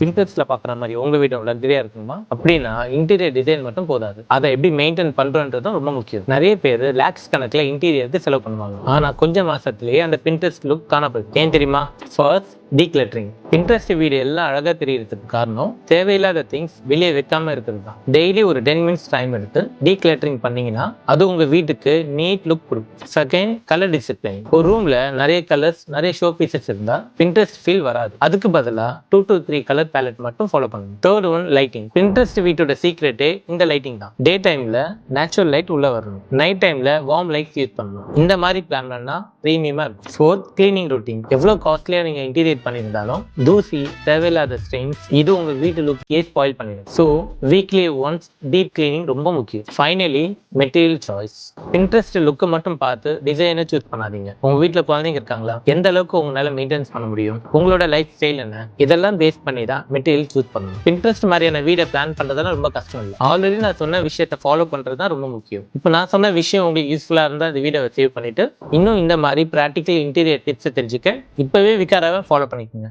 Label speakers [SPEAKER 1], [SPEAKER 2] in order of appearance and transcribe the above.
[SPEAKER 1] பின்ட்ரெஸ்ட்ல பாக்குற மாதிரி உங்க வீட்டோட லக்ஸரியா இருக்குமா? அப்படின்னா இன்டீரியர் டிசைன் மட்டும் போதாது, அதை எப்படி மெயின்டைன் பண்றதும் ரொம்ப முக்கியம். நிறைய பேர் லேக்ஸ் கணக்குல இன்டீரியருக்கு செலவு பண்ணுவாங்க, ஆனா கொஞ்சம் மாசத்துலயே அந்த பின்ட்ரெஸ்ட் லுக் காணப்படுது. ஏன் தெரியுமா? First, decluttering. பின்ட்ரெஸ்ட் வீடு எல்லாம் அழகா தெரியறதுக்கு காரணம் தேவையில்லாத திங்ஸ் வெளியே வைக்காம இருக்கிறது தான். டெய்லி ஒரு 10 மினிட்ஸ் டைம் எடுத்து டீக்ளட்டரிங் பண்ணீங்கன்னா அது உங்க வீட்டுக்கு நீட் லுக் கொடுக்கும். Second, colour discipline. ஒரு ரூம்ல நிறைய கலர்ஸ், நிறைய ஷோ பீசஸ் இருந்தா பின்ட்ரெஸ்ட் ஃபீல் வராது. அதுக்கு பதிலா 2 to 3 கலர் பேலட் மட்டும் ஃபாலோ பண்ணுங்க. Third one, lighting. பின்ட்ரெஸ்ட் வீட்டோட சீக்ரெட்டே இந்த லைட்டிங் தான். டே டைம்ல நேச்சுரல் லைட் உள்ள வரணும், நைட் டைம்ல வார்ம் லைட் யூஸ் பண்ணணும். இந்த மாதிரி பிளான் பண்ணா பிரீமியமா இருக்கும். Fourth, cleaning routine. எவ்வளவு காஸ்ட்லியா நீங்க இன்டீரியர் பண்ணியிருந்தாலும் தூசி, தேவையில்லாத ஸ்ட்ரெயின்ஸ் இது உங்க வீட்டு லுக்கே ஸ்பாயில் பண்ணிடும். So weekly once deep cleaning ரொம்ப முக்கியம். Finally, material choice. பின்ட்ரெஸ்ட் லுக்கை மட்டும் பார்த்து டிசைனை சூஸ் பண்ணாதீங்க. உங்க வீட்டில் குழந்தைங்க இருக்காங்களா? எந்த அளவுக்கு உங்களால மெயின்டைன்ஸ் பண்ண முடியும்? உங்களோட லைஃப் ஸ்டைல் என்ன? இதெல்லாம் பேஸ் பண்ணி தான் மெட்டீரியல் சூஸ் பண்ணணும். பின்ட்ரெஸ்ட் மாதிரியான வீடை பிளான் பண்றதெல்லாம் ரொம்ப கஷ்டம் இல்லை. ஆல்ரெடி நான் சொன்ன விஷயத்தை ஃபாலோ பண்றது தான் ரொம்ப முக்கியம். இப்போ நான் சொன்ன விஷயம் உங்களுக்கு யூஸ்ஃபுல்லா இருந்தா இந்த வீடியோவை சேவ் பண்ணிட்டு இன்னும் இந்த மாதிரி ப்ராக்டிக்கல் இன்டீரியர் டிப்ஸ் தெரிஞ்சுக்க இப்பவே விகாராவை ஃபாலோ பண்ணிக்கோங்க.